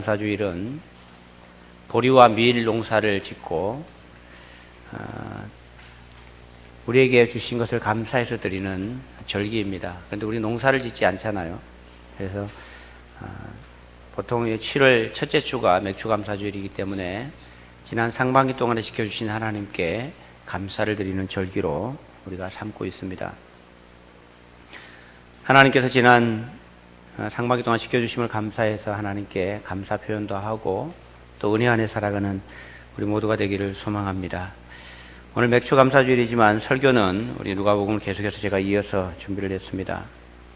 감사주일은 보리와 밀 농사를 짓고 우리에게 주신 것을 감사해서 드리는 절기입니다. 그런데 우리 농사를 짓지 않잖아요. 그래서 보통 7월 첫째 주가 맥주감사주일이기 때문에 지난 상반기 동안에 지켜주신 하나님께 감사를 드리는 절기로 우리가 삼고 있습니다. 하나님께서 지난 상반기 동안 지켜주심을 감사해서 하나님께 감사 표현도 하고 또 은혜 안에 살아가는 우리 모두가 되기를 소망합니다. 오늘 맥주감사주일이지만 설교는 우리 누가복음을 계속해서 제가 이어서 준비를 했습니다.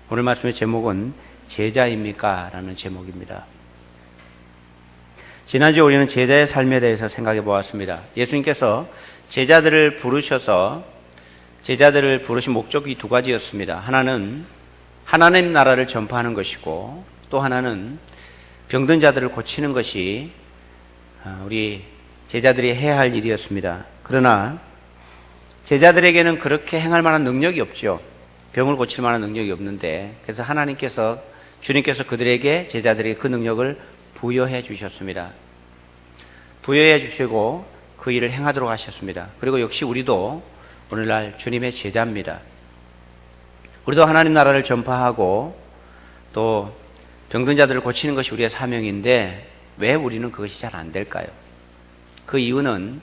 오늘 말씀의 제목은 제자입니까? 라는 제목입니다. 지난주에 우리는 제자의 삶에 대해서 생각해 보았습니다. 예수님께서 제자들을 부르신 목적이 두 가지였습니다. 하나는 하나님 나라를 전파하는 것이고 또 하나는 병든 자들을 고치는 것이 우리 제자들이 해야 할 일이었습니다. 그러나 제자들에게는 그렇게 행할 만한 능력이 없죠. 병을 고칠 만한 능력이 없는데 그래서 주님께서 그들에게 제자들에게 그 능력을 부여해 주셨습니다. 부여해 주시고 그 일을 행하도록 하셨습니다. 그리고 역시 우리도 오늘날 주님의 제자입니다. 우리도 하나님 나라를 전파하고 또 병든 자들을 고치는 것이 우리의 사명인데 왜 우리는 그것이 잘 안 될까요? 그 이유는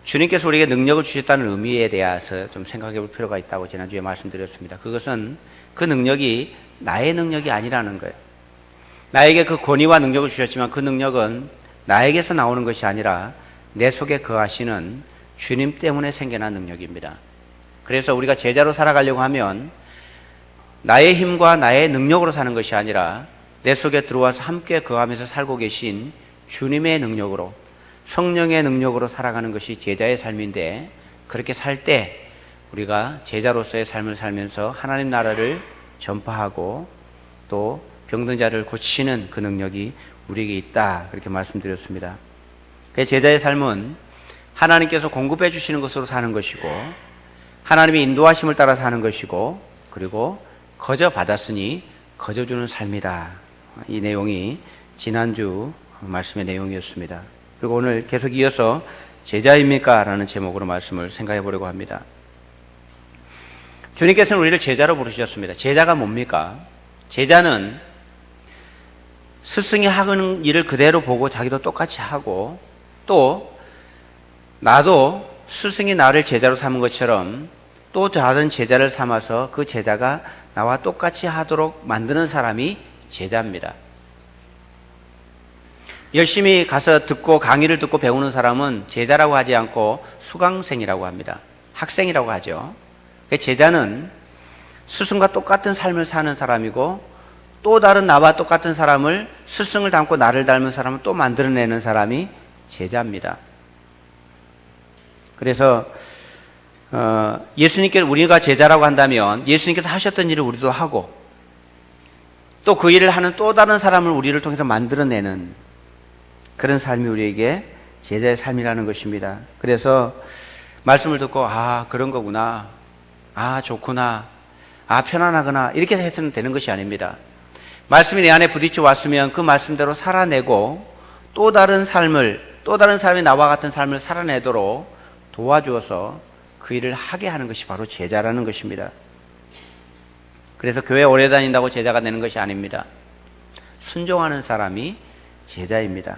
주님께서 우리에게 능력을 주셨다는 의미에 대해서 좀 생각해 볼 필요가 있다고 지난주에 말씀드렸습니다. 그것은 그 능력이 나의 능력이 아니라는 거예요. 나에게 그 권위와 능력을 주셨지만 그 능력은 나에게서 나오는 것이 아니라 내 속에 거하시는 주님 때문에 생겨난 능력입니다. 그래서 우리가 제자로 살아가려고 하면 나의 힘과 나의 능력으로 사는 것이 아니라 내 속에 들어와서 함께 거하면서 살고 계신 주님의 능력으로 성령의 능력으로 살아가는 것이 제자의 삶인데 그렇게 살 때 우리가 제자로서의 삶을 살면서 하나님 나라를 전파하고 또 병든 자를 고치는 그 능력이 우리에게 있다 그렇게 말씀드렸습니다. 제자의 삶은 하나님께서 공급해 주시는 것으로 사는 것이고 하나님의 인도하심을 따라 사는 것이고 그리고 거저 받았으니 거저 주는 삶이다. 이 내용이 지난주 말씀의 내용이었습니다. 그리고 오늘 계속 이어서 제자입니까? 라는 제목으로 말씀을 생각해 보려고 합니다. 주님께서는 우리를 제자로 부르셨습니다. 제자가 뭡니까? 제자는 스승이 하는 일을 그대로 보고 자기도 똑같이 하고 또 나도 스승이 나를 제자로 삼은 것처럼 또 다른 제자를 삼아서 그 제자가 나와 똑같이 하도록 만드는 사람이 제자입니다. 열심히 가서 강의를 듣고 배우는 사람은 제자라고 하지 않고 수강생이라고 합니다. 학생이라고 하죠. 제자는 스승과 똑같은 삶을 사는 사람이고 또 다른 나와 똑같은 사람을 스승을 닮고 나를 닮은 사람을 또 만들어내는 사람이 제자입니다. 그래서 예수님께 우리가 제자라고 한다면 예수님께서 하셨던 일을 우리도 하고 또 그 일을 하는 또 다른 사람을 우리를 통해서 만들어내는 그런 삶이 우리에게 제자의 삶이라는 것입니다. 그래서 말씀을 듣고 그런 거구나, 좋구나, 편안하구나 이렇게 해서는 되는 것이 아닙니다. 말씀이 내 안에 부딪혀 왔으면 그 말씀대로 살아내고 또 다른 사람이 나와 같은 삶을 살아내도록 도와주어서 그 일을 하게 하는 것이 바로 제자라는 것입니다. 그래서 교회 오래 다닌다고 제자가 되는 것이 아닙니다. 순종하는 사람이 제자입니다.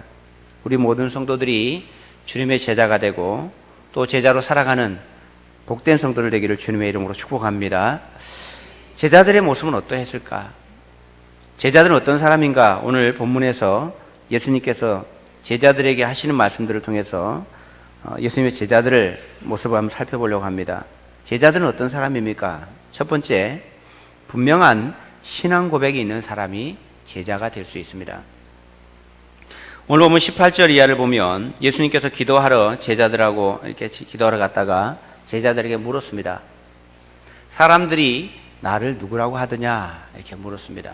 우리 모든 성도들이 주님의 제자가 되고 또 제자로 살아가는 복된 성도들 되기를 주님의 이름으로 축복합니다. 제자들의 모습은 어떠했을까? 제자들은 어떤 사람인가? 오늘 본문에서 예수님께서 제자들에게 하시는 말씀들을 통해서 예수님의 제자들을 모습을 한번 살펴보려고 합니다. 제자들은 어떤 사람입니까? 첫 번째, 분명한 신앙 고백이 있는 사람이 제자가 될 수 있습니다. 오늘 보면 18절 이하를 보면 예수님께서 기도하러 제자들하고 이렇게 기도하러 갔다가 제자들에게 물었습니다. 사람들이 나를 누구라고 하더냐? 이렇게 물었습니다.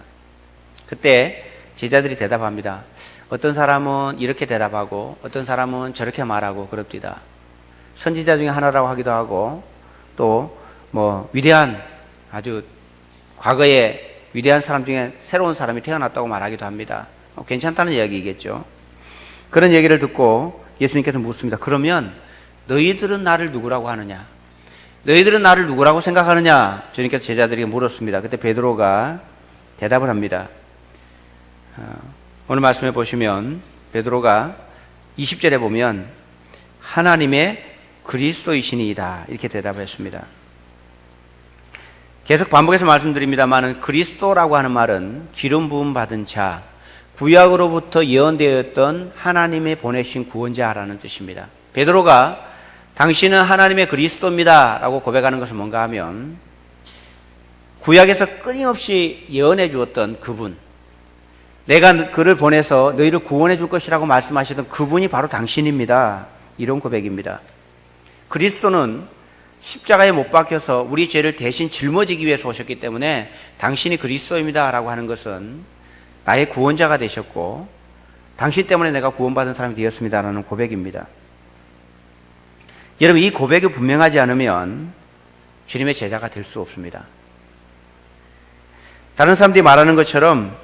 그때 제자들이 대답합니다. 어떤 사람은 이렇게 대답하고 어떤 사람은 저렇게 말하고 그럽니다. 선지자 중에 하나라고 하기도 하고 또 위대한 아주 과거에 위대한 사람 중에 새로운 사람이 태어났다고 말하기도 합니다. 괜찮다는 이야기겠죠. 그런 얘기를 듣고 예수님께서 묻습니다. 그러면 너희들은 나를 누구라고 하느냐? 너희들은 나를 누구라고 생각하느냐? 주님께서 제자들에게 물었습니다. 그때 베드로가 대답을 합니다. 오늘 말씀에 보시면 베드로가 20절에 보면 하나님의 그리스도이시니이다 이렇게 대답했습니다. 계속 반복해서 말씀드립니다만 그리스도라고 하는 말은 기름 부음 받은 자, 구약으로부터 예언되었던 하나님의 보내신 구원자라는 뜻입니다. 베드로가 당신은 하나님의 그리스도입니다 라고 고백하는 것은 뭔가 하면 구약에서 끊임없이 예언해 주었던 그분, 내가 그를 보내서 너희를 구원해 줄 것이라고 말씀하시던 그분이 바로 당신입니다. 이런 고백입니다. 그리스도는 십자가에 못 박혀서 우리 죄를 대신 짊어지기 위해서 오셨기 때문에 당신이 그리스도입니다 라고 하는 것은 나의 구원자가 되셨고 당신 때문에 내가 구원받은 사람이 되었습니다 라는 고백입니다. 여러분, 이 고백이 분명하지 않으면 주님의 제자가 될 수 없습니다. 다른 사람들이 말하는 것처럼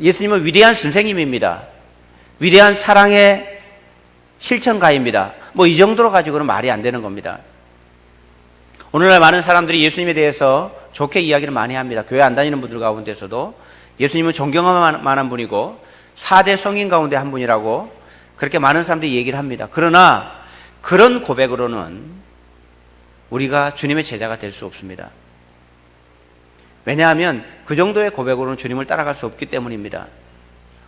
예수님은 위대한 선생님입니다. 위대한 사랑의 실천가입니다. 이 정도로 가지고는 말이 안 되는 겁니다. 오늘날 많은 사람들이 예수님에 대해서 좋게 이야기를 많이 합니다. 교회 안 다니는 분들 가운데서도 예수님은 존경할 만한 분이고 4대 성인 가운데 한 분이라고 그렇게 많은 사람들이 얘기를 합니다. 그러나 그런 고백으로는 우리가 주님의 제자가 될 수 없습니다. 왜냐하면 그 정도의 고백으로는 주님을 따라갈 수 없기 때문입니다.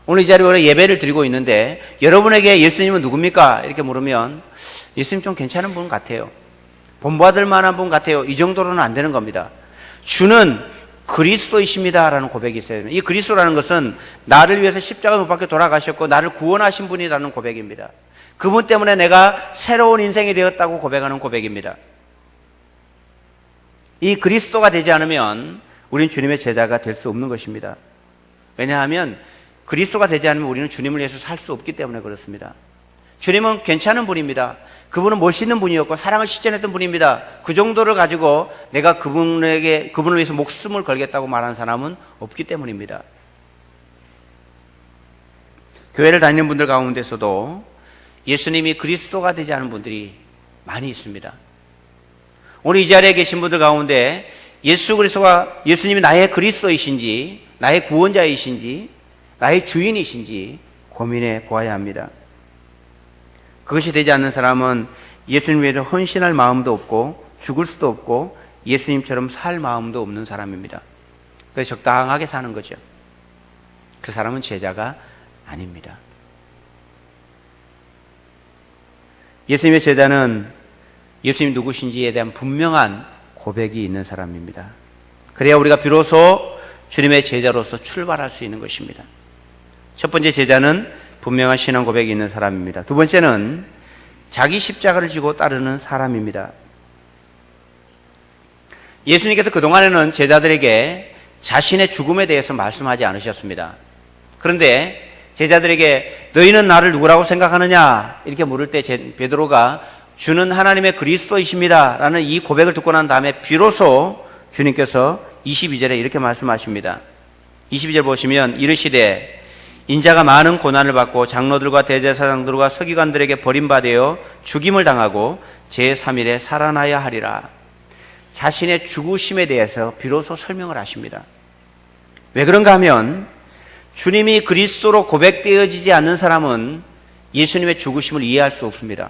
오늘 이 자리에 예배를 드리고 있는데 여러분에게 예수님은 누굽니까? 이렇게 물으면 예수님 좀 괜찮은 분 같아요. 본받을 만한 분 같아요. 이 정도로는 안 되는 겁니다. 주는 그리스도이십니다 라는 고백이 있어요. 이 그리스도라는 것은 나를 위해서 십자가 못 박혀 돌아가셨고 나를 구원하신 분이라는 고백입니다. 그분 때문에 내가 새로운 인생이 되었다고 고백하는 고백입니다. 이 그리스도가 되지 않으면 우리는 주님의 제자가 될 수 없는 것입니다. 왜냐하면 그리스도가 되지 않으면 우리는 주님을 위해서 살 수 없기 때문에 그렇습니다. 주님은 괜찮은 분입니다. 그분은 멋있는 분이었고 사랑을 실천했던 분입니다. 그 정도를 가지고 내가 그분을 위해서 목숨을 걸겠다고 말하는 사람은 없기 때문입니다. 교회를 다니는 분들 가운데서도 예수님이 그리스도가 되지 않은 분들이 많이 있습니다. 오늘 이 자리에 계신 분들 가운데 예수님이 나의 그리스도이신지, 나의 구원자이신지, 나의 주인이신지 고민해 보아야 합니다. 그것이 되지 않는 사람은 예수님 위해서 헌신할 마음도 없고 죽을 수도 없고 예수님처럼 살 마음도 없는 사람입니다. 그래서 적당하게 사는 거죠. 그 사람은 제자가 아닙니다. 예수님의 제자는 예수님이 누구신지에 대한 분명한 고백이 있는 사람입니다. 그래야 우리가 비로소 주님의 제자로서 출발할 수 있는 것입니다. 첫 번째 제자는 분명한 신앙 고백이 있는 사람입니다. 두 번째는 자기 십자가를 지고 따르는 사람입니다. 예수님께서 그동안에는 제자들에게 자신의 죽음에 대해서 말씀하지 않으셨습니다. 그런데 제자들에게 너희는 나를 누구라고 생각하느냐 이렇게 물을 때 베드로가 주는 하나님의 그리스도이십니다 라는 이 고백을 듣고 난 다음에 비로소 주님께서 22절에 이렇게 말씀하십니다. 22절 보시면 이르시되 인자가 많은 고난을 받고 장로들과 대제사장들과 서기관들에게 버림받아 죽임을 당하고 제3일에 살아나야 하리라. 자신의 죽으심에 대해서 비로소 설명을 하십니다. 왜 그런가 하면 주님이 그리스도로 고백되어지지 않는 사람은 예수님의 죽으심을 이해할 수 없습니다.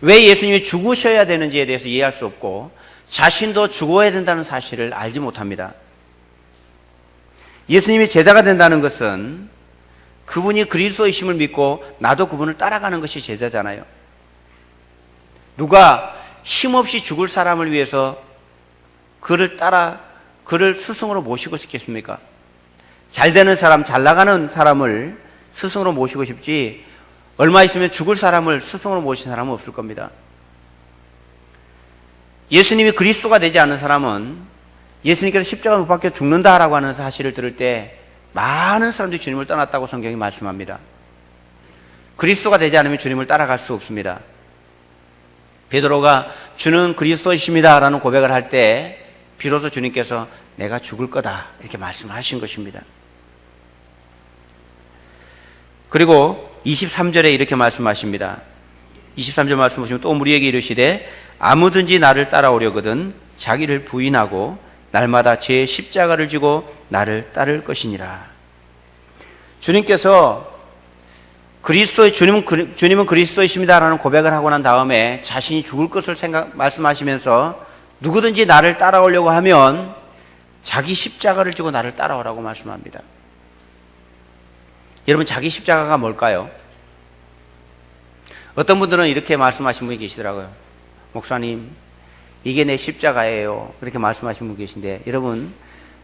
왜 예수님이 죽으셔야 되는지에 대해서 이해할 수 없고 자신도 죽어야 된다는 사실을 알지 못합니다. 예수님이 제자가 된다는 것은 그분이 그리스도이심을 믿고 나도 그분을 따라가는 것이 제자잖아요. 누가 힘없이 죽을 사람을 위해서 그를 스승으로 모시고 싶겠습니까? 잘 되는 사람, 잘 나가는 사람을 스승으로 모시고 싶지 얼마 있으면 죽을 사람을 스승으로 모신 사람은 없을 겁니다. 예수님이 그리스도가 되지 않은 사람은 예수님께서 십자가 못 박혀 죽는다라고 하는 사실을 들을 때 많은 사람들이 주님을 떠났다고 성경이 말씀합니다. 그리스도가 되지 않으면 주님을 따라갈 수 없습니다. 베드로가 주는 그리스도이십니다 라는 고백을 할 때 비로소 주님께서 내가 죽을 거다 이렇게 말씀하신 것입니다. 그리고 23절에 이렇게 말씀하십니다. 23절 말씀 보시면 또 우리에게 이르시되 아무든지 나를 따라오려거든 자기를 부인하고 날마다 제 십자가를 지고 나를 따를 것이니라. 주님께서 주님은 그리스도이십니다라는 고백을 하고 난 다음에 자신이 죽을 것을 말씀하시면서 누구든지 나를 따라오려고 하면 자기 십자가를 지고 나를 따라오라고 말씀합니다. 여러분, 자기 십자가가 뭘까요? 어떤 분들은 이렇게 말씀하신 분이 계시더라고요. 목사님, 이게 내 십자가예요. 그렇게 말씀하신 분 계신데, 여러분,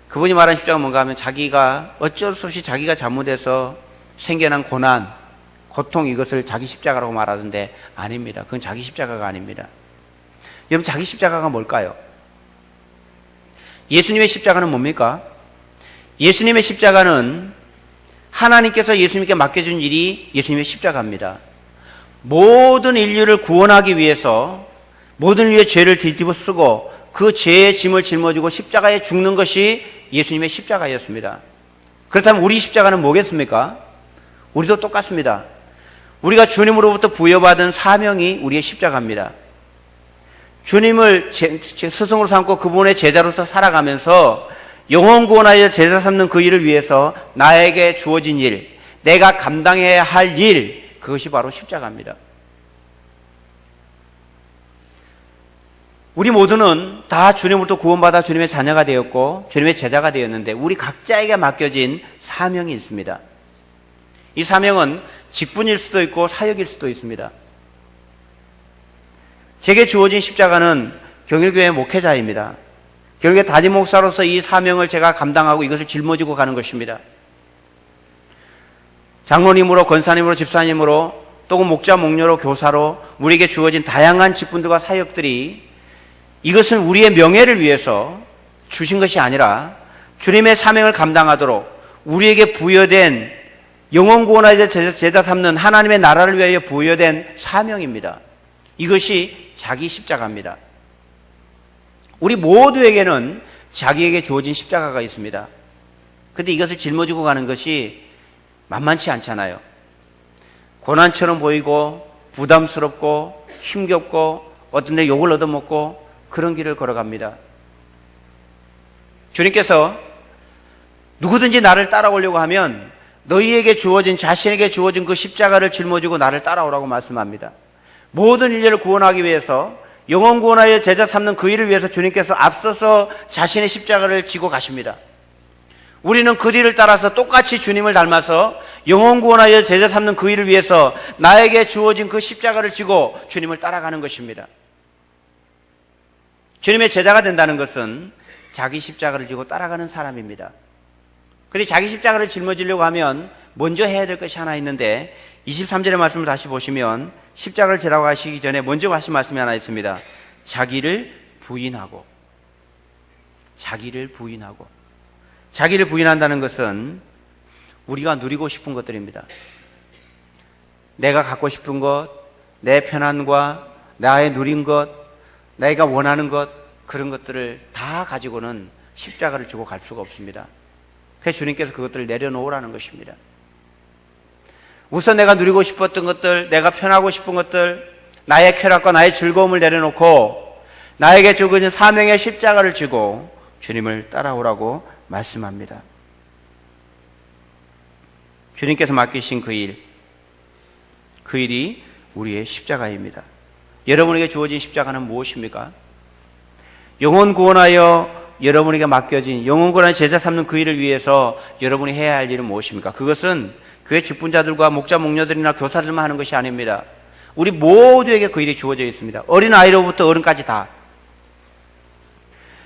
그분이 말하는 십자가가 뭔가 하면 자기가 어쩔 수 없이 자기가 잘못해서 생겨난 고난, 고통, 이것을 자기 십자가라고 말하던데 아닙니다. 그건 자기 십자가가 아닙니다. 여러분, 자기 십자가가 뭘까요? 예수님의 십자가는 뭡니까? 예수님의 십자가는 하나님께서 예수님께 맡겨준 일이 예수님의 십자가입니다. 모든 인류를 구원하기 위해서 모든 인류의 죄를 뒤집어 쓰고 그 죄의 짐을 짊어지고 십자가에 죽는 것이 예수님의 십자가였습니다. 그렇다면 우리 십자가는 뭐겠습니까? 우리도 똑같습니다. 우리가 주님으로부터 부여받은 사명이 우리의 십자가입니다. 주님을 스승으로 삼고 그분의 제자로서 살아가면서 영혼 구원하여 제자 삼는 그 일을 위해서 나에게 주어진 일, 내가 감당해야 할 일, 그것이 바로 십자가입니다. 우리 모두는 다 주님으로부터 구원받아 주님의 자녀가 되었고 주님의 제자가 되었는데 우리 각자에게 맡겨진 사명이 있습니다. 이 사명은 직분일 수도 있고 사역일 수도 있습니다. 제게 주어진 십자가는 경일교회 목회자입니다. 결국에 담임 목사로서 이 사명을 제가 감당하고 이것을 짊어지고 가는 것입니다. 장로님으로, 권사님으로, 집사님으로, 또는 목자, 목녀로, 교사로 우리에게 주어진 다양한 직분들과 사역들이 이것은 우리의 명예를 위해서 주신 것이 아니라 주님의 사명을 감당하도록 우리에게 부여된 영혼 구원하여 제자 삼는 하나님의 나라를 위하여 부여된 사명입니다. 이것이 자기 십자가입니다. 우리 모두에게는 자기에게 주어진 십자가가 있습니다. 그런데 이것을 짊어지고 가는 것이 만만치 않잖아요. 고난처럼 보이고 부담스럽고 힘겹고 어떤 데 욕을 얻어먹고 그런 길을 걸어갑니다. 주님께서 누구든지 나를 따라오려고 하면 너희에게 주어진, 자신에게 주어진 그 십자가를 짊어지고 나를 따라오라고 말씀합니다. 모든 인류를 구원하기 위해서 영혼 구원하여 제자 삼는 그 일을 위해서 주님께서 앞서서 자신의 십자가를 지고 가십니다. 우리는 그 뒤를 따라서 똑같이 주님을 닮아서 영혼 구원하여 제자 삼는 그 일을 위해서 나에게 주어진 그 십자가를 지고 주님을 따라가는 것입니다. 주님의 제자가 된다는 것은 자기 십자가를 지고 따라가는 사람입니다. 그런데 자기 십자가를 짊어지려고 하면 먼저 해야 될 것이 하나 있는데 23절의 말씀을 다시 보시면 십자가를 지라고 하시기 전에 먼저 하신 말씀이 하나 있습니다. 자기를 부인하고. 자기를 부인한다는 것은 우리가 누리고 싶은 것들입니다. 내가 갖고 싶은 것, 내 편안과 나의 누린 것, 내가 원하는 것, 그런 것들을 다 가지고는 십자가를 지고 갈 수가 없습니다. 그래서 주님께서 그것들을 내려놓으라는 것입니다. 우선 내가 누리고 싶었던 것들, 내가 편하고 싶은 것들, 나의 쾌락과 나의 즐거움을 내려놓고 나에게 주어진 사명의 십자가를 지고 주님을 따라오라고 말씀합니다. 주님께서 맡기신 그 일이 우리의 십자가입니다. 여러분에게 주어진 십자가는 무엇입니까? 영혼 구원하여 여러분에게 맡겨진 영혼 구원하여 제자 삼는 그 일을 위해서 여러분이 해야 할 일은 무엇입니까? 그것은 교회 직분자들과 목자, 목녀들이나 교사들만 하는 것이 아닙니다. 우리 모두에게 그 일이 주어져 있습니다. 어린아이로부터 어른까지 다.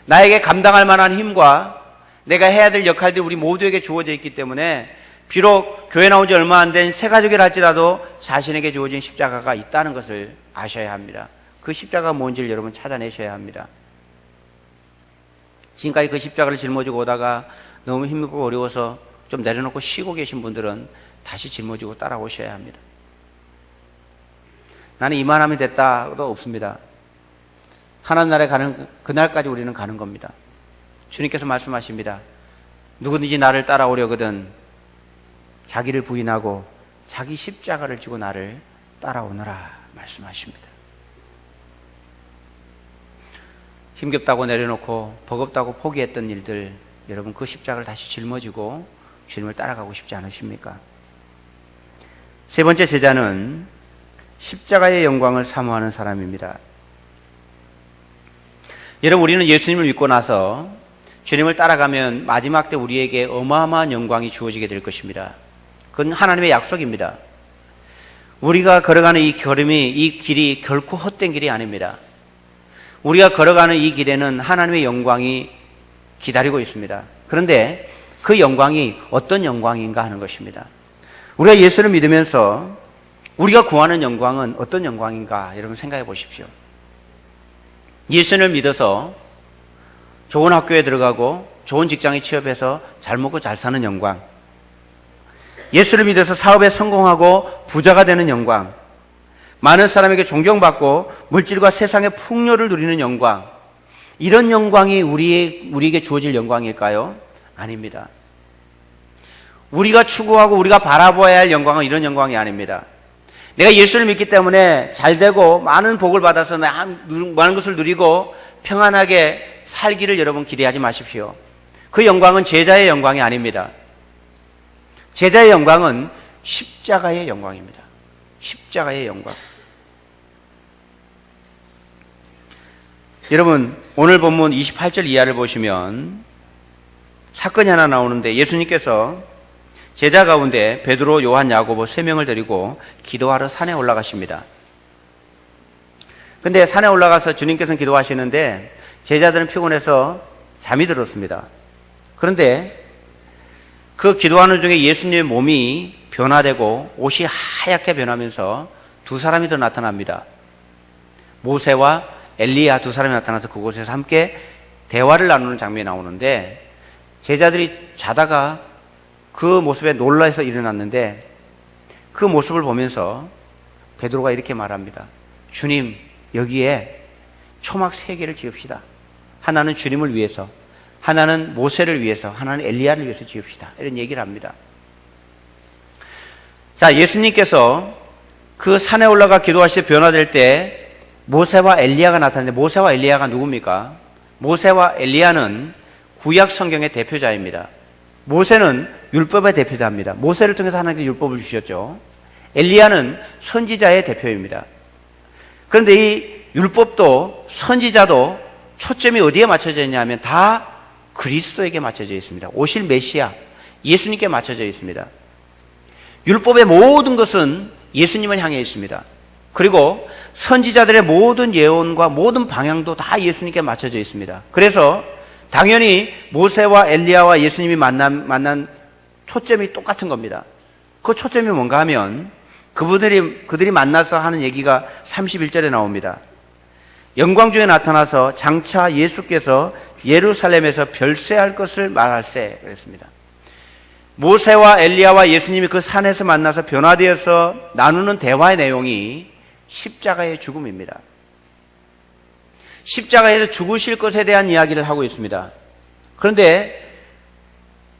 나에게 감당할 만한 힘과 내가 해야 될 역할들이 우리 모두에게 주어져 있기 때문에 비록 교회 나온 지 얼마 안 된 새 가족이라 할지라도 자신에게 주어진 십자가가 있다는 것을 아셔야 합니다. 그 십자가가 뭔지를 여러분 찾아내셔야 합니다. 지금까지 그 십자가를 짊어지고 오다가 너무 힘들고 어려워서 좀 내려놓고 쉬고 계신 분들은 다시 짊어지고 따라오셔야 합니다. 나는 이만하면 됐다도 없습니다. 하나님 나라에 가는 그날까지 우리는 가는 겁니다. 주님께서 말씀하십니다. 누구든지 나를 따라오려거든 자기를 부인하고 자기 십자가를 지고 나를 따라오너라 말씀하십니다. 힘겹다고 내려놓고 버겁다고 포기했던 일들, 여러분 그 십자가를 다시 짊어지고 주님을 따라가고 싶지 않으십니까? 세 번째 제자는 십자가의 영광을 사모하는 사람입니다. 여러분, 우리는 예수님을 믿고 나서 주님을 따라가면 마지막 때 우리에게 어마어마한 영광이 주어지게 될 것입니다. 그건 하나님의 약속입니다. 우리가 걸어가는 이 걸음이, 이 길이 결코 헛된 길이 아닙니다. 우리가 걸어가는 이 길에는 하나님의 영광이 기다리고 있습니다. 그런데 그 영광이 어떤 영광인가 하는 것입니다. 우리가 예수를 믿으면서 우리가 구하는 영광은 어떤 영광인가 여러분 생각해 보십시오. 예수를 믿어서 좋은 학교에 들어가고 좋은 직장에 취업해서 잘 먹고 잘 사는 영광, 예수를 믿어서 사업에 성공하고 부자가 되는 영광, 많은 사람에게 존경받고 물질과 세상의 풍요를 누리는 영광, 이런 영광이 우리에게 주어질 영광일까요? 아닙니다. 우리가 추구하고 우리가 바라봐야 할 영광은 이런 영광이 아닙니다. 내가 예수를 믿기 때문에 잘되고 많은 복을 받아서 많은 것을 누리고 평안하게 살기를 여러분 기대하지 마십시오. 그 영광은 제자의 영광이 아닙니다. 제자의 영광은 십자가의 영광입니다. 십자가의 영광. 여러분, 오늘 본문 28절 이하를 보시면 사건이 하나 나오는데 예수님께서 제자 가운데 베드로, 요한, 야고보 3명을 데리고 기도하러 산에 올라가십니다. 근데 산에 올라가서 주님께서는 기도하시는데 제자들은 피곤해서 잠이 들었습니다. 그런데 그 기도하는 중에 예수님의 몸이 변화되고 옷이 하얗게 변하면서 두 사람이 더 나타납니다. 모세와 엘리야 두 사람이 나타나서 그곳에서 함께 대화를 나누는 장면이 나오는데 제자들이 자다가 그 모습에 놀라서 일어났는데 그 모습을 보면서 베드로가 이렇게 말합니다. 주님, 여기에 초막 3개를 지읍시다. 하나는 주님을 위해서, 하나는 모세를 위해서, 하나는 엘리야를 위해서 지읍시다. 이런 얘기를 합니다. 자, 예수님께서 그 산에 올라가 기도하실 때 변화될 때 모세와 엘리야가 나타났는데 모세와 엘리야가 누굽니까? 모세와 엘리야는 구약 성경의 대표자입니다. 모세는 율법의 대표자입니다. 모세를 통해서 하나님께서 율법을 주셨죠. 엘리야는 선지자의 대표입니다. 그런데 이 율법도 선지자도 초점이 어디에 맞춰져 있냐면 다 그리스도에게 맞춰져 있습니다. 오실 메시아, 예수님께 맞춰져 있습니다. 율법의 모든 것은 예수님을 향해 있습니다. 그리고 선지자들의 모든 예언과 모든 방향도 다 예수님께 맞춰져 있습니다. 그래서 당연히 모세와 엘리야와 예수님이 만난 초점이 똑같은 겁니다. 그 초점이 뭔가 하면 그들이 만나서 하는 얘기가 31절에 나옵니다. 영광 중에 나타나서 장차 예수께서 예루살렘에서 별세할 것을 말할세 그랬습니다. 모세와 엘리야와 예수님이 그 산에서 만나서 변화되어서 나누는 대화의 내용이 십자가의 죽음입니다. 십자가에서 죽으실 것에 대한 이야기를 하고 있습니다. 그런데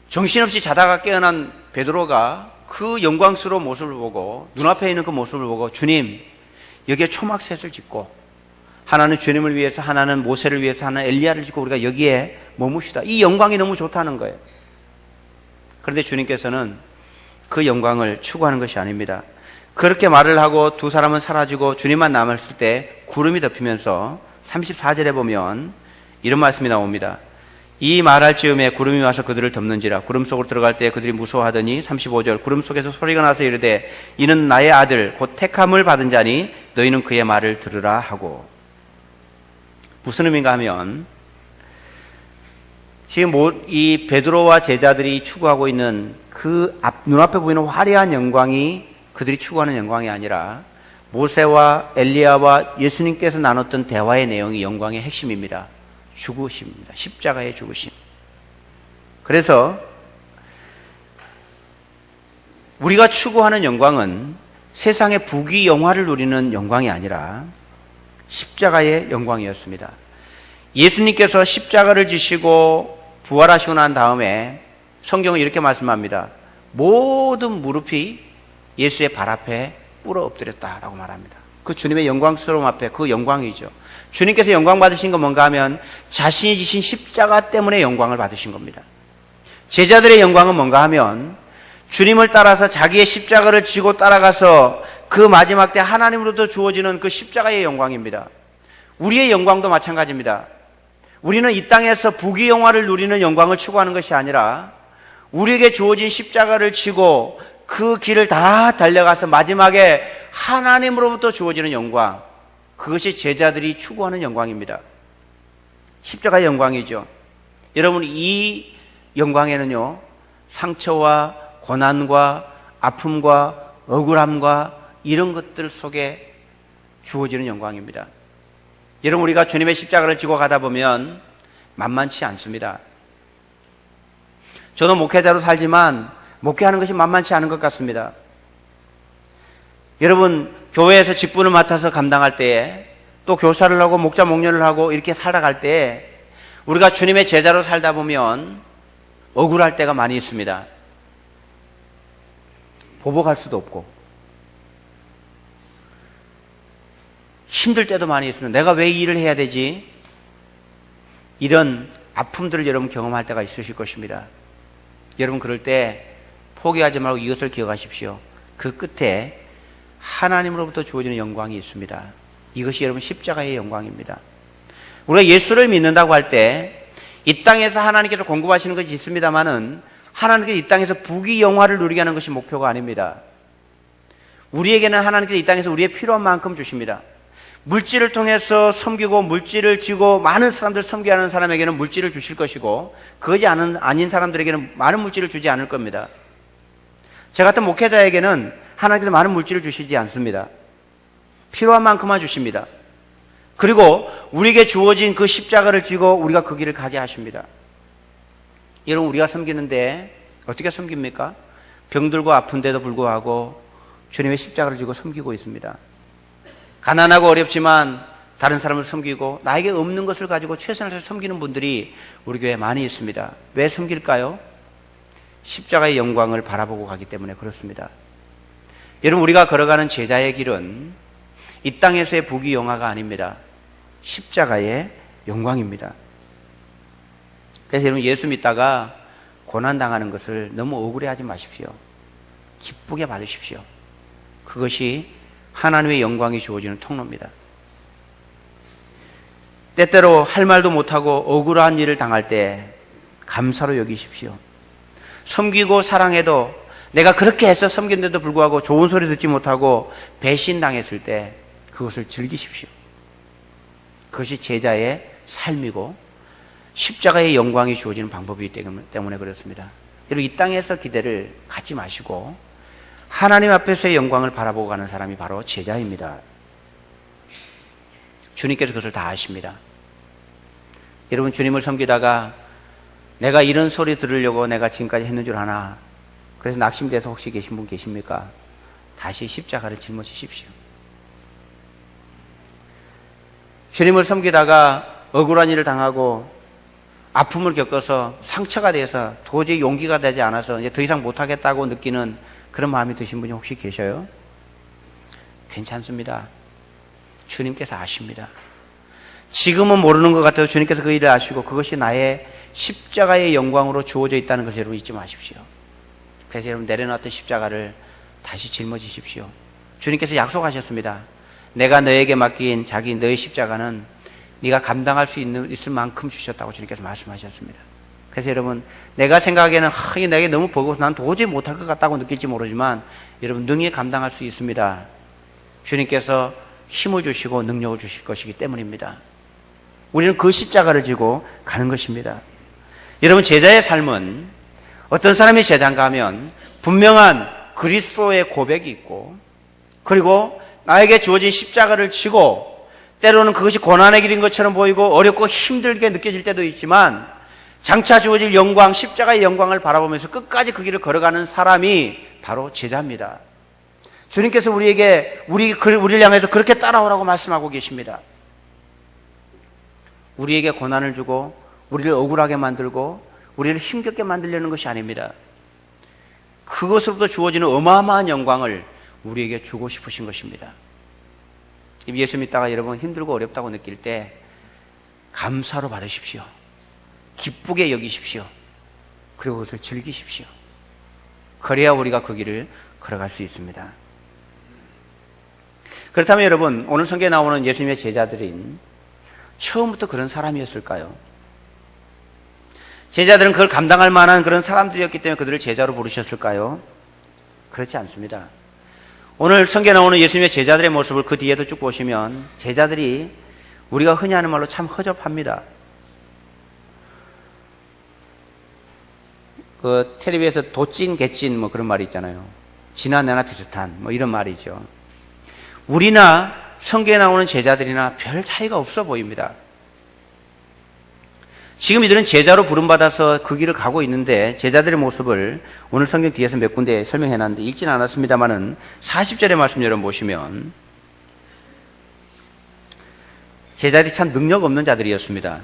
정신없이 자다가 깨어난 베드로가 그 영광스러운 모습을 보고 눈앞에 있는 그 모습을 보고 주님, 여기에 초막셋을 짓고 하나는 주님을 위해서, 하나는 모세를 위해서, 하나는 엘리야를 짓고 우리가 여기에 머뭅시다. 이 영광이 너무 좋다는 거예요. 그런데 주님께서는 그 영광을 추구하는 것이 아닙니다. 그렇게 말을 하고 두 사람은 사라지고 주님만 남았을 때 구름이 덮이면서 34절에 보면 이런 말씀이 나옵니다. 이 말할 즈음에 구름이 와서 그들을 덮는지라. 구름 속으로 들어갈 때 그들이 무서워하더니 35절 구름 속에서 소리가 나서 이르되 이는 나의 아들 곧 택함을 받은 자니 너희는 그의 말을 들으라 하고. 무슨 의미인가 하면 지금 이 베드로와 제자들이 추구하고 있는 그 눈앞에 보이는 화려한 영광이 그들이 추구하는 영광이 아니라 모세와 엘리야와 예수님께서 나눴던 대화의 내용이 영광의 핵심입니다. 죽으심입니다. 십자가의 죽으심. 그래서 우리가 추구하는 영광은 세상의 부귀 영화를 누리는 영광이 아니라 십자가의 영광이었습니다. 예수님께서 십자가를 지시고 부활하시고 난 다음에 성경은 이렇게 말씀합니다. 모든 무릎이 예수의 발 앞에 꿇어 엎드렸다라고 말합니다. 그 주님의 영광스러움 앞에 그 영광이죠. 주님께서 영광 받으신 건 뭔가 하면 자신이 지신 십자가 때문에 영광을 받으신 겁니다. 제자들의 영광은 뭔가 하면 주님을 따라서 자기의 십자가를 지고 따라가서 그 마지막 때 하나님으로부터 주어지는 그 십자가의 영광입니다. 우리의 영광도 마찬가지입니다. 우리는 이 땅에서 부귀영화를 누리는 영광을 추구하는 것이 아니라 우리에게 주어진 십자가를 지고 그 길을 다 달려가서 마지막에 하나님으로부터 주어지는 영광, 그것이 제자들이 추구하는 영광입니다. 십자가의 영광이죠. 여러분, 이 영광에는요, 상처와 고난과 아픔과 억울함과 이런 것들 속에 주어지는 영광입니다. 여러분, 우리가 주님의 십자가를 지고 가다 보면 만만치 않습니다. 저도 목회자로 살지만 목회하는 것이 만만치 않은 것 같습니다. 여러분, 교회에서 직분을 맡아서 감당할 때에 또 교사를 하고 목자 목련을 하고 이렇게 살아갈 때에 우리가 주님의 제자로 살다 보면 억울할 때가 많이 있습니다. 보복할 수도 없고 힘들 때도 많이 있습니다. 내가 왜 이 일을 해야 되지? 이런 아픔들을 여러분 경험할 때가 있으실 것입니다. 여러분, 그럴 때 포기하지 말고 이것을 기억하십시오. 그 끝에 하나님으로부터 주어지는 영광이 있습니다. 이것이 여러분 십자가의 영광입니다. 우리가 예수를 믿는다고 할 때 이 땅에서 하나님께서 공급하시는 것이 있습니다만은 하나님께서 이 땅에서 부귀영화를 누리게 하는 것이 목표가 아닙니다. 우리에게는 하나님께서 이 땅에서 우리의 필요한 만큼 주십니다. 물질을 통해서 섬기고 물질을 쥐고 많은 사람들 섬기게 하는 사람에게는 물질을 주실 것이고 그것이 아닌 사람들에게는 많은 물질을 주지 않을 겁니다. 저 같은 목회자에게는 하나님께서 많은 물질을 주시지 않습니다. 필요한 만큼만 주십니다. 그리고 우리에게 주어진 그 십자가를 쥐고 우리가 그 길을 가게 하십니다. 여러분, 우리가 섬기는데 어떻게 섬깁니까? 병들고 아픈데도 불구하고 주님의 십자가를 쥐고 섬기고 있습니다. 가난하고 어렵지만 다른 사람을 섬기고 나에게 없는 것을 가지고 최선을 다해서 섬기는 분들이 우리 교회에 많이 있습니다. 왜 섬길까요? 십자가의 영광을 바라보고 가기 때문에 그렇습니다. 여러분, 우리가 걸어가는 제자의 길은 이 땅에서의 부귀영화가 아닙니다. 십자가의 영광입니다. 그래서 여러분, 예수 믿다가 고난당하는 것을 너무 억울해하지 마십시오. 기쁘게 받으십시오. 그것이 하나님의 영광이 주어지는 통로입니다. 때때로 할 말도 못하고 억울한 일을 당할 때 감사로 여기십시오. 섬기고 사랑해도 내가 그렇게 해서 섬긴데도 불구하고 좋은 소리 듣지 못하고 배신당했을 때 그것을 즐기십시오. 그것이 제자의 삶이고 십자가의 영광이 주어지는 방법이기 때문에 그렇습니다. 여러분, 이 땅에서 기대를 갖지 마시고 하나님 앞에서의 영광을 바라보고 가는 사람이 바로 제자입니다. 주님께서 그것을 다 아십니다. 여러분, 주님을 섬기다가 내가 이런 소리 들으려고 내가 지금까지 했는 줄 아나, 그래서 낙심돼서 혹시 계신 분 계십니까? 다시 십자가를 짊어지십시오. 주님을 섬기다가 억울한 일을 당하고 아픔을 겪어서 상처가 돼서 도저히 용기가 되지 않아서 이제 더 이상 못하겠다고 느끼는 그런 마음이 드신 분이 혹시 계셔요? 괜찮습니다. 주님께서 아십니다. 지금은 모르는 것 같아도 주님께서 그 일을 아시고 그것이 나의 십자가의 영광으로 주어져 있다는 것을 여러분 잊지 마십시오. 그래서 여러분, 내려놨던 십자가를 다시 짊어지십시오. 주님께서 약속하셨습니다. 내가 너에게 맡긴 너의 십자가는 네가 감당할 수 있을 만큼 주셨다고 주님께서 말씀하셨습니다. 그래서 여러분, 내가 생각하기에는 이게 내게 너무 버거워서 난 도저히 못할 것 같다고 느낄지 모르지만 여러분, 능히 감당할 수 있습니다. 주님께서 힘을 주시고 능력을 주실 것이기 때문입니다. 우리는 그 십자가를 지고 가는 것입니다. 여러분, 제자의 삶은 어떤 사람이 제자인가 하면 분명한 그리스도의 고백이 있고, 그리고 나에게 주어진 십자가를 지고 때로는 그것이 고난의 길인 것처럼 보이고 어렵고 힘들게 느껴질 때도 있지만 장차 주어질 영광, 십자가의 영광을 바라보면서 끝까지 그 길을 걸어가는 사람이 바로 제자입니다. 주님께서 우리를 향해서 그렇게 따라오라고 말씀하고 계십니다. 우리에게 고난을 주고 우리를 억울하게 만들고 우리를 힘겹게 만들려는 것이 아닙니다. 그것으로부터 주어지는 어마어마한 영광을 우리에게 주고 싶으신 것입니다. 예수 믿다가 여러분 힘들고 어렵다고 느낄 때 감사로 받으십시오. 기쁘게 여기십시오. 그리고 그것을 즐기십시오. 그래야 우리가 그 길을 걸어갈 수 있습니다. 그렇다면 여러분, 오늘 성경에 나오는 예수님의 제자들인 처음부터 그런 사람이었을까요? 제자들은 그걸 감당할 만한 그런 사람들이었기 때문에 그들을 제자로 부르셨을까요? 그렇지 않습니다. 오늘 성경에 나오는 예수님의 제자들의 모습을 그 뒤에도 쭉 보시면 제자들이 우리가 흔히 하는 말로 참 허접합니다. 그 텔레비에서 도찐 개찐 뭐 그런 말이 있잖아요. 지나 내나 비슷한 뭐 이런 말이죠. 우리나 성경에 나오는 제자들이나 별 차이가 없어 보입니다. 지금 이들은 제자로 부름받아서 그 길을 가고 있는데 제자들의 모습을 오늘 성경 뒤에서 몇 군데 설명해 놨는데 읽지는 않았습니다만은 40절의 말씀 여러분 보시면 제자들이 참 능력 없는 자들이었습니다.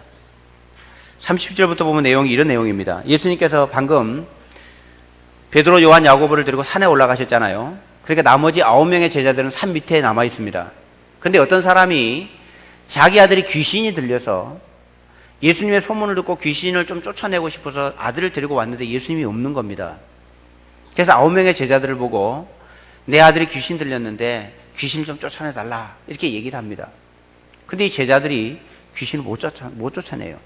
30절부터 보면 내용이 이런 내용입니다. 예수님께서 방금 베드로, 요한, 야고보를 데리고 산에 올라가셨잖아요. 그러니까 나머지 9명의 제자들은 산 밑에 남아 있습니다. 그런데 어떤 사람이 자기 아들이 귀신이 들려서 예수님의 소문을 듣고 귀신을 좀 쫓아내고 싶어서 아들을 데리고 왔는데 예수님이 없는 겁니다. 그래서 9명의 제자들을 보고 내 아들이 귀신 들렸는데 귀신을 좀 쫓아내달라 이렇게 얘기를 합니다. 근데 이 제자들이 귀신을 못 쫓아내요.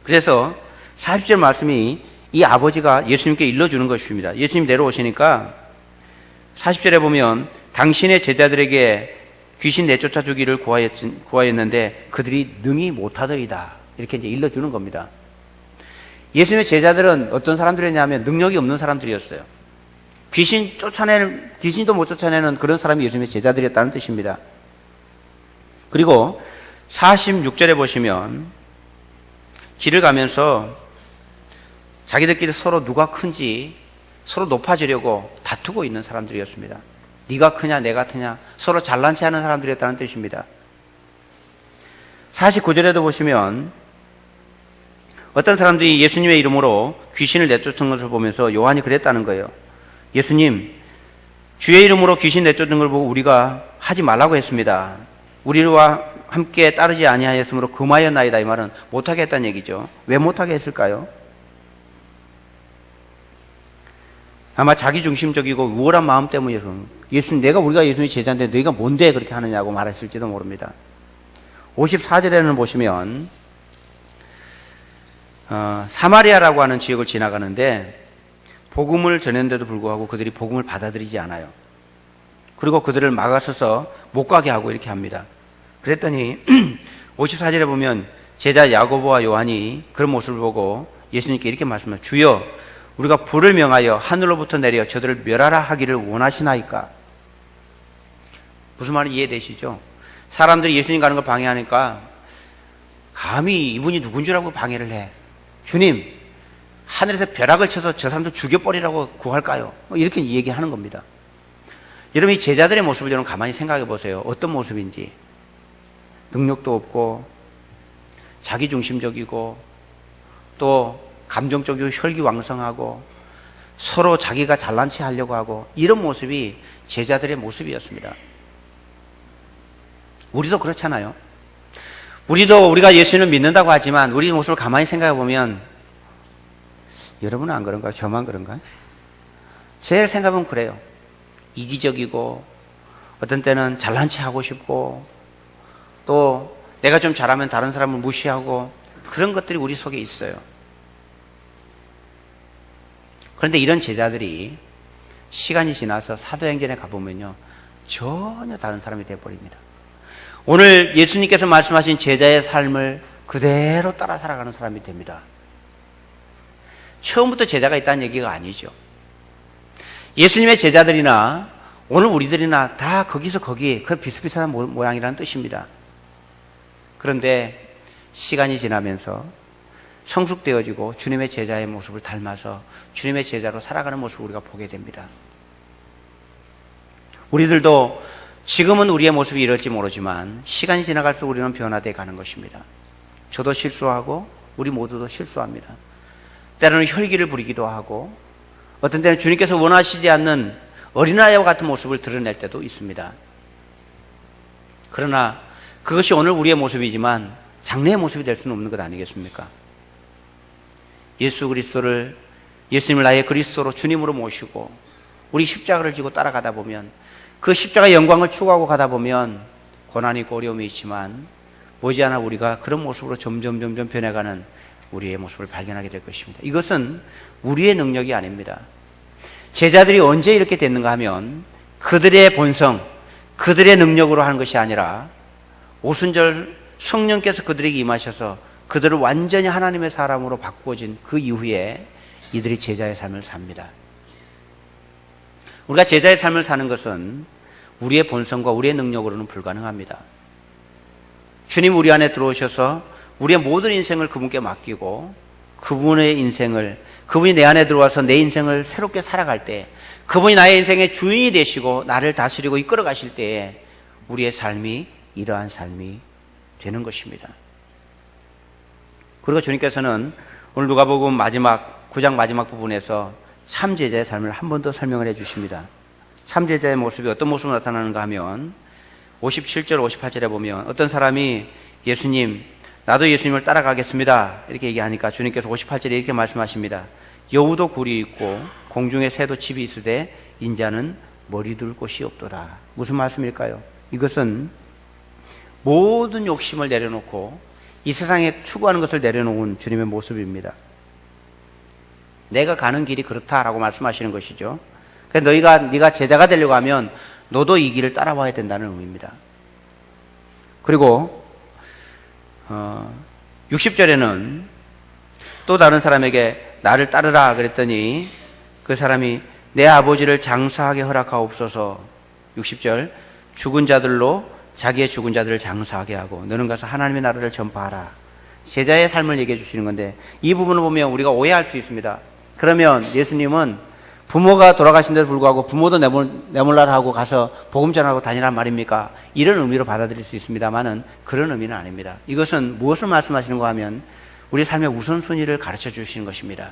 그래서 40절 말씀이 이 아버지가 예수님께 일러주는 것입니다. 예수님 내려오시니까 40절에 보면 당신의 제자들에게 귀신 내쫓아 주기를 구하였는데 그들이 능히 못하더이다. 이렇게 이제 일러주는 겁니다. 예수님의 제자들은 어떤 사람들이었냐면 능력이 없는 사람들이었어요. 귀신도 못 쫓아내는 그런 사람이 예수님의 제자들이었다는 뜻입니다. 그리고 46절에 보시면 길을 가면서 자기들끼리 서로 누가 큰지 서로 높아지려고 다투고 있는 사람들이었습니다. 네가 크냐 내가 크냐 서로 잘난 체 하는 사람들이었다는 뜻입니다. 49절에도 보시면 어떤 사람들이 예수님의 이름으로 귀신을 내쫓은 것을 보면서 요한이 그랬다는 거예요. 예수님, 주의 이름으로 귀신 내쫓는 걸 보고 우리가 하지 말라고 했습니다. 우리와 함께 따르지 아니하였으므로 금하였나이다. 이 말은 못하게 했다는 얘기죠. 왜 못하게 했을까요? 아마 자기중심적이고 우월한 마음 때문이죠. 우리가 예수님의 제자인데 너희가 뭔데 그렇게 하느냐고 말했을지도 모릅니다. 54절에는 보시면 사마리아라고 하는 지역을 지나가는데 복음을 전했는데도 불구하고 그들이 복음을 받아들이지 않아요. 그리고 그들을 막아서서 못 가게 하고 이렇게 합니다. 그랬더니 54절에 보면 제자 야고보와 요한이 그런 모습을 보고 예수님께 이렇게 말씀합니다. 주여, 우리가 불을 명하여 하늘로부터 내려 저들을 멸하라 하기를 원하시나이까? 무슨 말인지 이해되시죠? 사람들이 예수님 가는 걸 방해하니까 감히 이분이 누군 줄 알고 방해를 해. 주님, 하늘에서 벼락을 쳐서 저 사람들 죽여버리라고 구할까요? 이렇게 얘기하는 겁니다. 여러분, 이 제자들의 모습을 여러분 가만히 생각해 보세요. 어떤 모습인지. 능력도 없고 자기중심적이고 또 감정적이고 혈기왕성하고 서로 자기가 잘난 체 하려고 하고 이런 모습이 제자들의 모습이었습니다. 우리도 그렇잖아요. 우리가 예수님을 믿는다고 하지만 우리 모습을 가만히 생각해 보면 여러분은 안 그런가요? 저만 그런가요? 제 생각은 그래요. 이기적이고 어떤 때는 잘난 체 하고 싶고 또 내가 좀 잘하면 다른 사람을 무시하고 그런 것들이 우리 속에 있어요. 그런데 이런 제자들이 시간이 지나서 사도행전에 가보면요 전혀 다른 사람이 되어버립니다. 오늘 예수님께서 말씀하신 제자의 삶을 그대로 따라 살아가는 사람이 됩니다. 처음부터 제자가 있다는 얘기가 아니죠. 예수님의 제자들이나 오늘 우리들이나 다 거기서 거기 그 비슷비슷한 모양이라는 뜻입니다. 그런데 시간이 지나면서 성숙되어지고 주님의 제자의 모습을 닮아서 주님의 제자로 살아가는 모습을 우리가 보게 됩니다. 우리들도 지금은 우리의 모습이 이럴지 모르지만 시간이 지나갈수록 우리는 변화되어 가는 것입니다. 저도 실수하고 우리 모두도 실수합니다. 때로는 혈기를 부리기도 하고 어떤 때는 주님께서 원하시지 않는 어린아이와 같은 모습을 드러낼 때도 있습니다. 그러나 그것이 오늘 우리의 모습이지만 장래의 모습이 될 수는 없는 것 아니겠습니까? 예수님을 나의 그리스도로 주님으로 모시고 우리 십자가를 지고 따라가다 보면, 그 십자가의 영광을 추구하고 가다 보면 고난이 있고 어려움이 있지만 머지않아 우리가 그런 모습으로 점점 변해가는 우리의 모습을 발견하게 될 것입니다. 이것은 우리의 능력이 아닙니다. 제자들이 언제 이렇게 됐는가 하면 그들의 본성, 그들의 능력으로 하는 것이 아니라 오순절 성령께서 그들에게 임하셔서 그들을 완전히 하나님의 사람으로 바꾸어진 그 이후에 이들이 제자의 삶을 삽니다. 우리가 제자의 삶을 사는 것은 우리의 본성과 우리의 능력으로는 불가능합니다. 주님 우리 안에 들어오셔서 우리의 모든 인생을 그분께 맡기고 그분이 내 안에 들어와서 내 인생을 새롭게 살아갈 때, 그분이 나의 인생의 주인이 되시고 나를 다스리고 이끌어 가실 때에 우리의 삶이 이러한 삶이 되는 것입니다. 그리고 주님께서는 오늘 누가복음 9장 마지막 부분에서 참 제자의 삶을 한 번 더 설명을 해 주십니다. 참 제자의 모습이 어떤 모습으로 나타나는가 하면 57절 58절에 보면 어떤 사람이 예수님, 나도 예수님을 따라가겠습니다 이렇게 얘기하니까 주님께서 58절에 이렇게 말씀하십니다. 여우도 굴이 있고 공중에 새도 집이 있으되 인자는 머리 둘 곳이 없도다. 무슨 말씀일까요? 이것은 모든 욕심을 내려놓고 이 세상에 추구하는 것을 내려놓은 주님의 모습입니다. 내가 가는 길이 그렇다라고 말씀하시는 것이죠. 그래서 네가 제자가 되려고 하면 너도 이 길을 따라와야 된다는 의미입니다. 그리고 60절에는 또 다른 사람에게 나를 따르라 그랬더니 그 사람이 내 아버지를 장사하게 허락하옵소서. 60절, 죽은 자들로 자기의 죽은 자들을 장사하게 하고 너는 가서 하나님의 나라를 전파하라. 제자의 삶을 얘기해 주시는 건데, 이 부분을 보면 우리가 오해할 수 있습니다. 그러면 예수님은 부모가 돌아가신 데도 불구하고 부모도 내몰라라 하고 가서 복음 전하고 다니란 말입니까? 이런 의미로 받아들일 수 있습니다만은 그런 의미는 아닙니다. 이것은 무엇을 말씀하시는가 하면 우리 삶의 우선순위를 가르쳐 주시는 것입니다.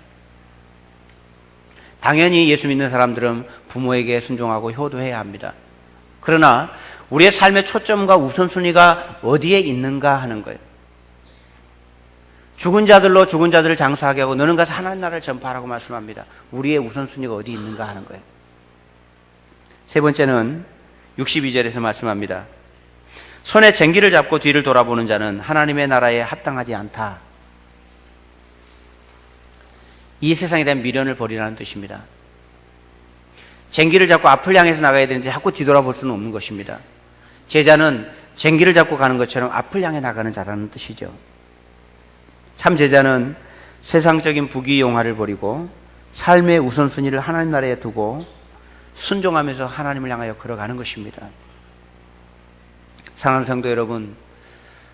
당연히 예수 믿는 사람들은 부모에게 순종하고 효도해야 합니다. 그러나 우리의 삶의 초점과 우선순위가 어디에 있는가 하는 거예요. 죽은 자들로 죽은 자들을 장사하게 하고 너는 가서 하나님 나라를 전파하라고 말씀합니다. 우리의 우선순위가 어디 있는가 하는 거예요. 세 번째는 62절에서 말씀합니다. 손에 쟁기를 잡고 뒤를 돌아보는 자는 하나님의 나라에 합당하지 않다. 이 세상에 대한 미련을 버리라는 뜻입니다. 쟁기를 잡고 앞을 향해서 나가야 되는데 자꾸 뒤돌아볼 수는 없는 것입니다. 제자는 쟁기를 잡고 가는 것처럼 앞을 향해 나가는 자라는 뜻이죠. 참 제자는 세상적인 부귀영화를 버리고 삶의 우선순위를 하나님 나라에 두고 순종하면서 하나님을 향하여 걸어가는 것입니다. 사랑하는 성도 여러분,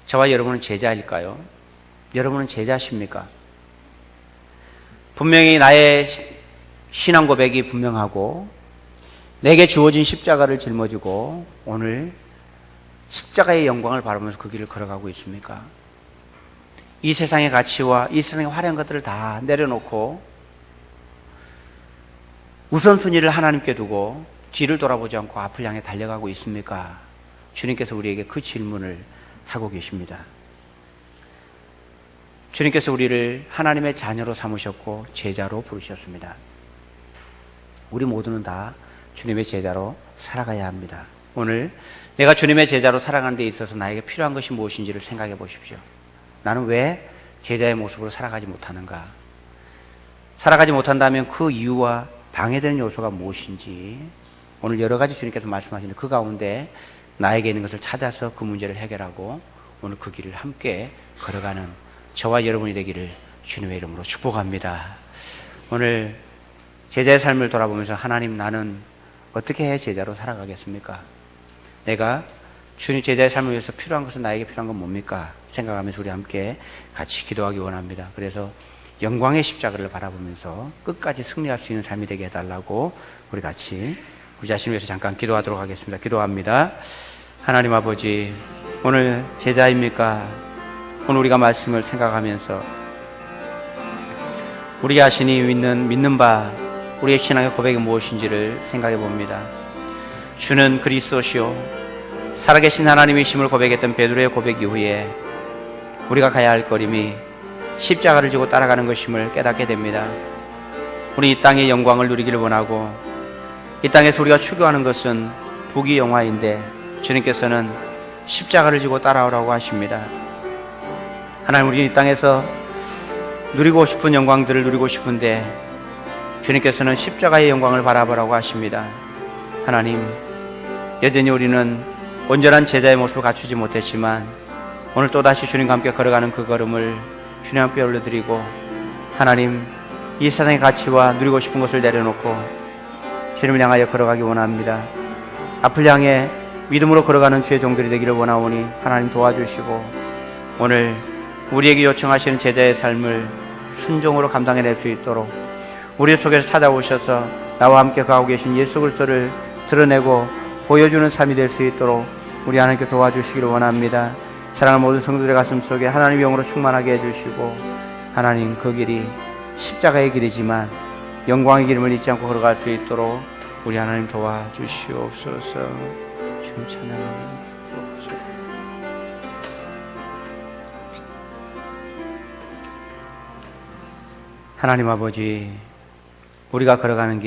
저와 여러분은 제자일까요? 여러분은 제자십니까? 분명히 나의 신앙 고백이 분명하고 내게 주어진 십자가를 짊어지고 오늘 십자가의 영광을 바라보면서 그 길을 걸어가고 있습니까? 이 세상의 가치와 이 세상의 화려한 것들을 다 내려놓고 우선순위를 하나님께 두고 뒤를 돌아보지 않고 앞을 향해 달려가고 있습니까? 주님께서 우리에게 그 질문을 하고 계십니다. 주님께서 우리를 하나님의 자녀로 삼으셨고 제자로 부르셨습니다. 우리 모두는 다 주님의 제자로 살아가야 합니다. 오늘 내가 주님의 제자로 살아가는 데 있어서 나에게 필요한 것이 무엇인지를 생각해 보십시오. 나는 왜 제자의 모습으로 살아가지 못하는가? 살아가지 못한다면 그 이유와 방해되는 요소가 무엇인지 오늘 여러 가지 주님께서 말씀하시는데 그 가운데 나에게 있는 것을 찾아서 그 문제를 해결하고 오늘 그 길을 함께 걸어가는 저와 여러분이 되기를 주님의 이름으로 축복합니다. 오늘 제자의 삶을 돌아보면서 하나님, 나는 어떻게 해 제자로 살아가겠습니까? 내가 주님 제자의 삶을 위해서 필요한 것은 나에게 필요한 건 뭡니까? 생각하면서 우리 함께 같이 기도하기 원합니다. 그래서 영광의 십자가를 바라보면서 끝까지 승리할 수 있는 삶이 되게 해달라고 우리 같이 우리 자신을 위해서 잠깐 기도하도록 하겠습니다. 기도합니다. 하나님 아버지, 오늘 제자입니까? 오늘 우리가 말씀을 생각하면서 우리 자신이 믿는 바 우리의 신앙의 고백이 무엇인지를 생각해 봅니다. 주는 그리스도시요 살아계신 하나님이심을 고백했던 베드로의 고백 이후에 우리가 가야 할 걸음이 십자가를 지고 따라가는 것임을 깨닫게 됩니다. 우리 이 땅의 영광을 누리기를 원하고 이 땅에서 우리가 추구하는 것은 부귀영화인데 주님께서는 십자가를 지고 따라오라고 하십니다. 하나님, 우리 이 땅에서 누리고 싶은 영광들을 누리고 싶은데 주님께서는 십자가의 영광을 바라보라고 하십니다. 하나님, 여전히 우리는 온전한 제자의 모습을 갖추지 못했지만 오늘 또다시 주님과 함께 걸어가는 그 걸음을 주님 앞에 올려드리고 하나님, 이 세상의 가치와 누리고 싶은 것을 내려놓고 주님을 향하여 걸어가기 원합니다. 앞을 향해 믿음으로 걸어가는 주의 종들이 되기를 원하오니 하나님 도와주시고 오늘 우리에게 요청하시는 제자의 삶을 순종으로 감당해낼 수 있도록 우리 속에서 찾아오셔서 나와 함께 가고 계신 예수 그리스도를 드러내고 보여주는 삶이 될 수 있도록 우리 하나님께 도와주시기를 원합니다. 사랑하는 모든 성도들의 가슴 속에 하나님의 영으로 충만하게 해주시고 하나님, 그 길이 십자가의 길이지만 영광의 길임을 잊지 않고 걸어갈 수 있도록 우리 하나님 도와주시옵소서. 주님 찬양합니다. 하나님 아버지, 우리가 걸어가는 길